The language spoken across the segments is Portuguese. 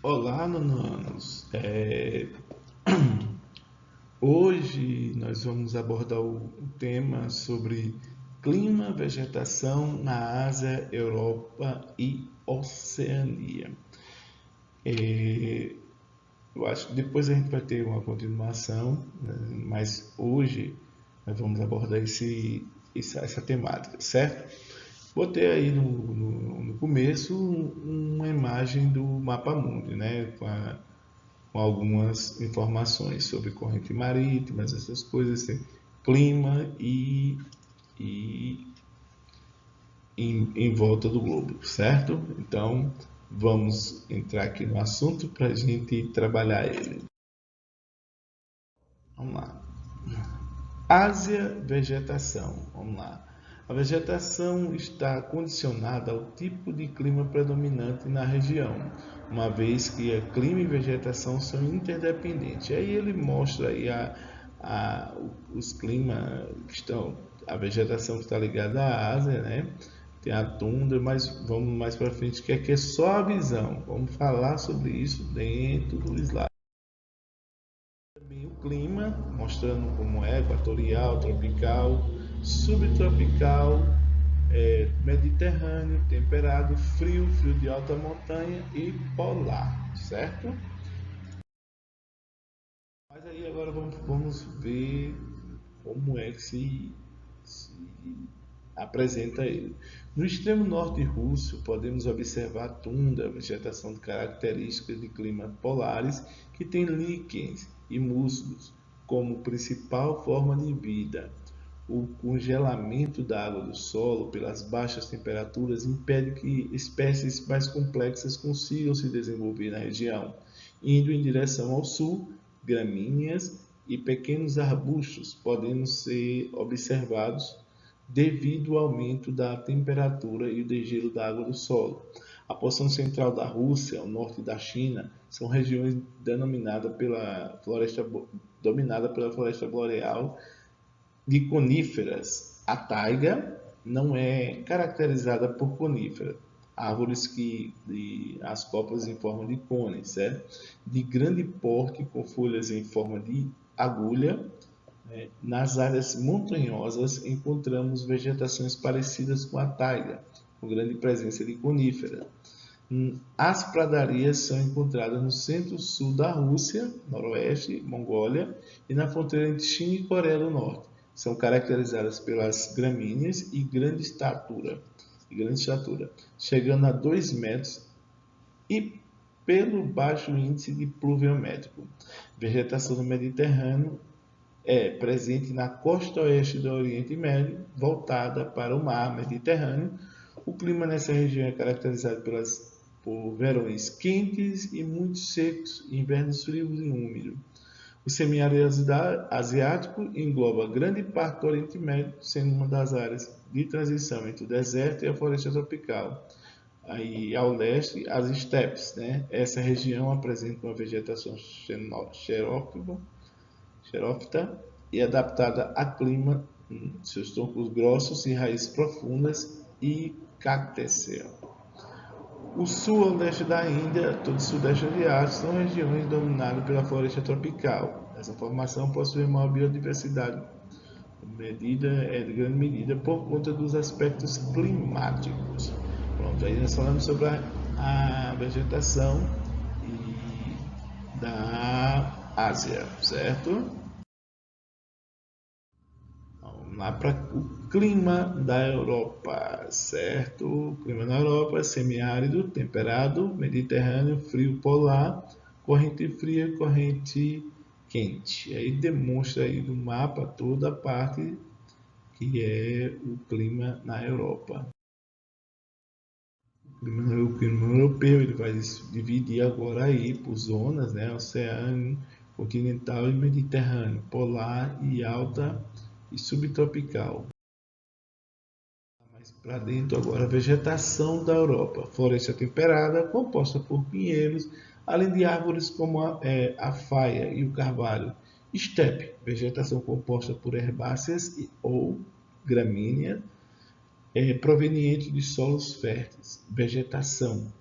Olá, nonanos. Hoje nós vamos abordar o tema sobre clima, vegetação na Ásia, Europa e Oceania. É, eu acho que depois a gente vai ter uma continuação, né, mas hoje nós vamos abordar essa temática, certo? Botei aí no começo uma imagem do mapa mundi, né? Com algumas informações sobre corrente marítima, essas coisas, assim, clima e em volta do globo, certo? Então vamos entrar aqui no assunto para a gente trabalhar ele. Vamos lá. Ásia, vegetação. Vamos lá. A vegetação está condicionada ao tipo de clima predominante na região, uma vez que a clima e vegetação são interdependentes. Aí ele mostra aí os climas que estão, a vegetação que está ligada à Ásia, né? Tem a tundra, mas vamos mais para frente, que aqui é só a visão. Vamos falar sobre isso dentro do slide. Também o clima, mostrando como é equatorial, tropical, subtropical, mediterrâneo, temperado, frio, frio de alta montanha e polar, certo? Mas aí agora vamos ver como é que se apresenta ele. No extremo norte russo, podemos observar a tundra, vegetação de características de climas polares que tem líquens e musgos como principal forma de vida. O congelamento da água do solo pelas baixas temperaturas impede que espécies mais complexas consigam se desenvolver na região, indo em direção ao sul. Gramíneas e pequenos arbustos podem ser observados devido ao aumento da temperatura e o degelo da água do solo. A porção central da Rússia, o norte da China, são regiões dominadas pela floresta boreal de coníferas. A taiga não é caracterizada por coníferas, árvores as copas em forma de cone, certo? De grande porte com folhas em forma de agulha. Nas áreas montanhosas encontramos vegetações parecidas com a taiga, com grande presença de coníferas. As pradarias são encontradas no centro-sul da Rússia, noroeste, Mongólia e na fronteira entre China e Coreia do Norte. São caracterizadas pelas gramíneas grande estatura, chegando a 2 metros e pelo baixo índice de pluviométrico. Vegetação do Mediterrâneo é presente na costa oeste do Oriente Médio, voltada para o mar Mediterrâneo. O clima nessa região é caracterizado por verões quentes e muito secos, invernos frios e úmidos. O semiárido asiático engloba grande parte do Oriente Médio, sendo uma das áreas de transição entre o deserto e a floresta tropical. Aí, ao leste, as estepes, né? Essa região apresenta uma vegetação xerófita e adaptada a clima, seus troncos grossos e raízes profundas e cactécea. O sul ao leste da Índia, todo o sudeste asiático, são regiões dominadas pela floresta tropical. Essa formação possui maior biodiversidade, de grande medida por conta dos aspectos climáticos. Pronto, aí nós falamos sobre a vegetação da Ásia, certo? Vamos lá para o clima da Europa, certo? O clima na Europa é semiárido, temperado, mediterrâneo, frio polar, corrente fria, corrente quente. Aí demonstra aí no mapa toda a parte que é o clima na Europa. O clima europeu ele vai se dividir agora aí por zonas, né? Oceano, continental e mediterrâneo, polar e alta e subtropical. Mais para dentro agora a vegetação da Europa, floresta temperada composta por pinheiros, além de árvores como a faia e o carvalho. Estepe, vegetação composta por herbáceas ou gramíneas, proveniente de solos férteis. Vegetação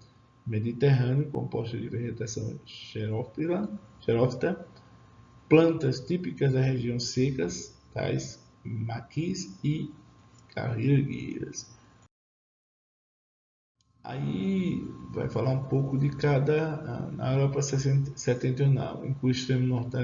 Mediterrâneo, composto de vegetação xerófita, plantas típicas das regiões secas, tais maquis e carregueiras. Aí vai falar um pouco de cada na Europa setentrional, inclui o extremo norte da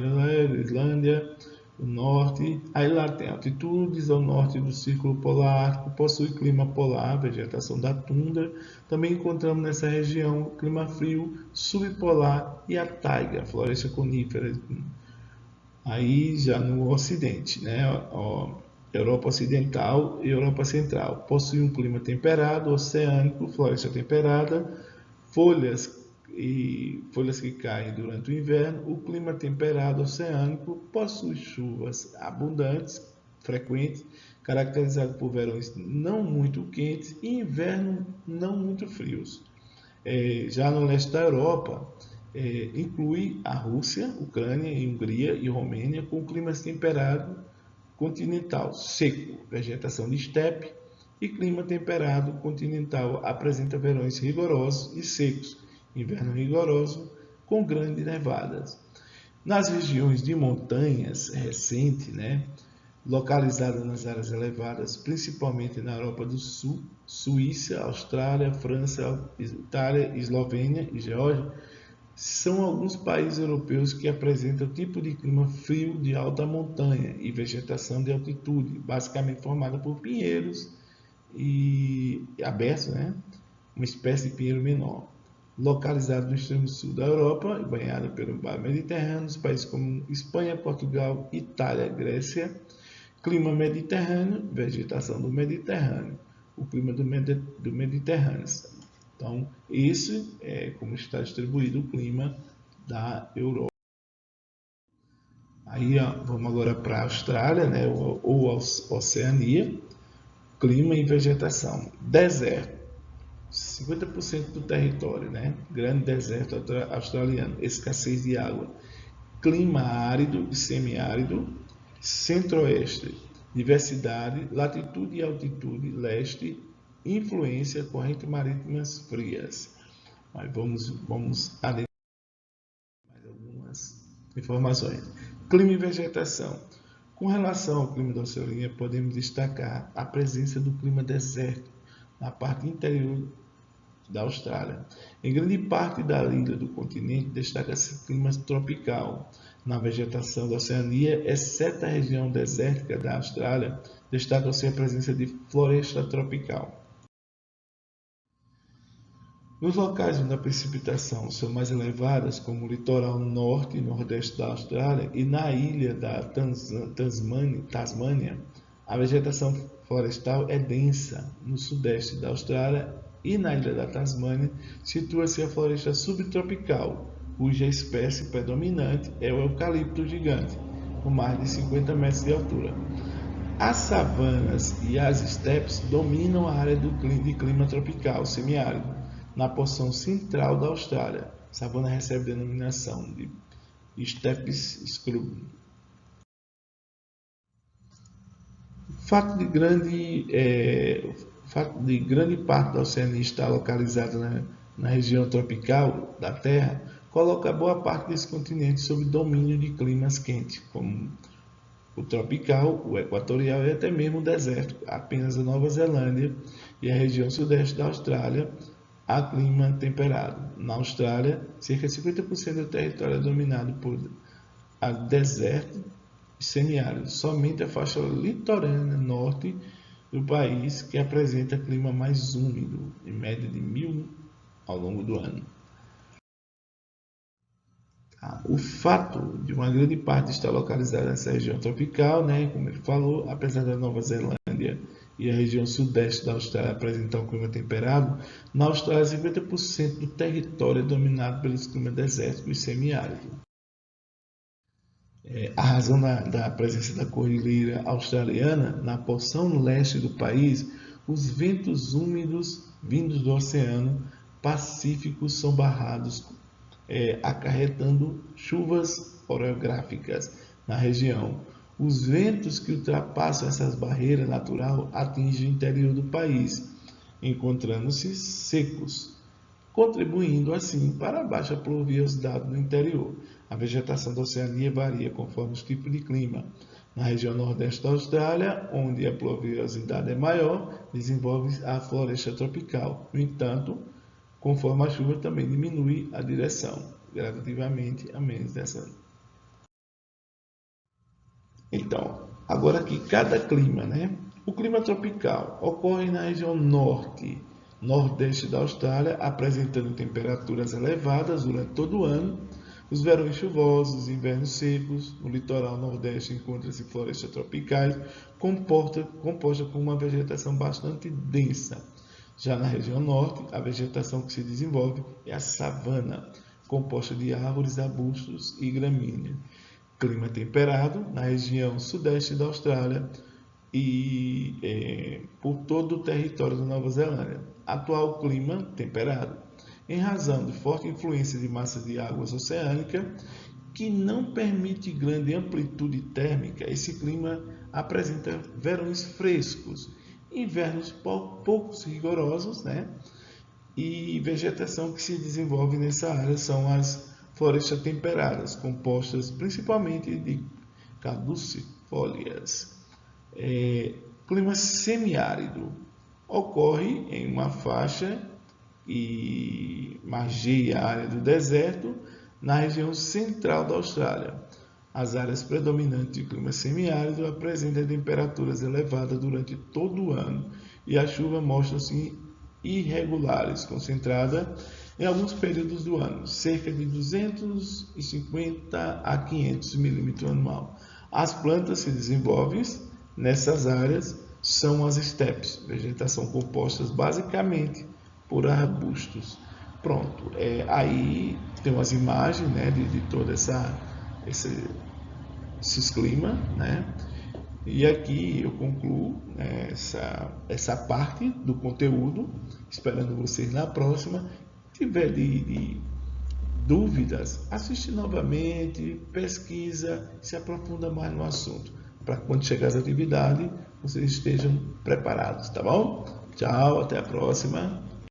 Islândia, o norte, aí lá tem altitudes ao norte do Círculo Polar Ártico, possui clima polar, vegetação da tundra. Também encontramos nessa região clima frio, subpolar e a taiga, floresta conífera. Aí já no ocidente, né? Europa Ocidental e Europa Central. Possui um clima temperado, oceânico, floresta temperada, folhas que caem durante o inverno. O clima temperado oceânico possui chuvas abundantes, frequentes, caracterizado por verões não muito quentes e invernos não muito frios. Já no leste da Europa, inclui a Rússia, Ucrânia, Hungria e Romênia, com climas temperado continental seco, vegetação de estepe, e clima temperado continental apresenta verões rigorosos e secos, inverno rigoroso com grandes nevadas. Nas regiões de montanhas recente, né, localizada nas áreas elevadas, principalmente na Europa do Sul, Suíça, Austrália, França, Itália, Eslovênia e Geórgia, são alguns países europeus que apresentam o tipo de clima frio de alta montanha e vegetação de altitude, basicamente formada por pinheiros e abertos, né? Uma espécie de pinheiro menor. Localizado no extremo sul da Europa, banhado pelo mar Mediterrâneo, os países como Espanha, Portugal, Itália, Grécia. Clima mediterrâneo, vegetação do Mediterrâneo, o clima do Mediterrâneo. Então, esse é como está distribuído o clima da Europa. Aí, ó, vamos agora para a Austrália, né, ou Oceania, clima e vegetação. Deserto, 50% do território, né, grande deserto australiano, escassez de água. Clima árido e semiárido, centro-oeste, diversidade, latitude e altitude, leste, influência, correntes marítimas frias. Mas vamos adentrar mais algumas informações. Clima e vegetação. Com relação ao clima da Oceania, podemos destacar a presença do clima desértico na parte interior da Austrália. Em grande parte da ilha do continente destaca-se o clima tropical. Na vegetação da Oceania, exceto a região desértica da Austrália, destaca-se a presença de floresta tropical. Nos locais onde a precipitação são mais elevadas, como o litoral norte e nordeste da Austrália e na ilha da Tasmânia, a vegetação florestal é densa. No sudeste da Austrália e na ilha da Tasmânia situa-se a floresta subtropical, cuja espécie predominante é o eucalipto gigante, com mais de 50 metros de altura. As savanas e as estepes dominam a área de clima tropical semiárido, na porção central da Austrália. A savana recebe a denominação de Stepes scrub. O fato de grande parte da Oceania estar localizada na região tropical da Terra coloca boa parte desse continente sob domínio de climas quentes, como o tropical, o equatorial e até mesmo o deserto. Apenas a Nova Zelândia e a região sudeste da Austrália há clima temperado. Na Austrália, cerca de 50% do território é dominado por deserto e semiárido. Somente a faixa litorânea norte do país que apresenta clima mais úmido, em média de 1000 ao longo do ano. O fato de uma grande parte estar localizada nessa região tropical, né, como ele falou, apesar da Nova Zelândia e a região sudeste da Austrália apresentar um clima temperado, na Austrália 50% do território é dominado pelos climas desérticos e semiáridos. A razão da presença da cordilheira australiana, na porção leste do país, os ventos úmidos vindos do Oceano Pacífico são barrados, acarretando chuvas orográficas na região. Os ventos que ultrapassam essas barreiras naturais atingem o interior do país, encontrando-se secos, contribuindo assim para a baixa pluviosidade no interior. A vegetação da Oceania varia conforme os tipos de clima. Na região nordeste da Austrália, onde a pluviosidade é maior, desenvolve a floresta tropical. No entanto, conforme a chuva também diminui a direção, gradativamente a menos dessa. Então, agora aqui, cada clima, né? O clima tropical ocorre na região norte, nordeste da Austrália, apresentando temperaturas elevadas durante todo o ano. Os verões chuvosos, invernos secos. No litoral nordeste encontra-se florestas tropicais, composta por uma vegetação bastante densa. Já na região norte, a vegetação que se desenvolve é a savana, composta de árvores, arbustos e gramíneas. Clima temperado na região sudeste da Austrália e por todo o território da Nova Zelândia. Atual clima temperado, em razão de forte influência de massas de águas oceânicas que não permite grande amplitude térmica. Esse clima apresenta verões frescos, invernos poucos rigorosos, né? E vegetação que se desenvolve nessa área são as florestas temperadas, compostas principalmente de caducifólias. Clima semiárido ocorre em uma faixa e margeia a área do deserto na região central da Austrália. As áreas predominantes de clima semiárido apresentam temperaturas elevadas durante todo o ano e as chuvas mostram-se irregulares, concentrada em alguns períodos do ano, cerca de 250 a 500 milímetros anual. As plantas se desenvolvem nessas áreas são as estepes, vegetação composta basicamente por arbustos. Pronto, aí tem umas imagens, né, de todo esses climas, né? E aqui eu concluo, né, essa parte do conteúdo, esperando vocês na próxima. Se tiver de dúvidas, assiste novamente, pesquisa, se aprofunda mais no assunto, para quando chegar às atividades, vocês estejam preparados, tá bom? Tchau, até a próxima.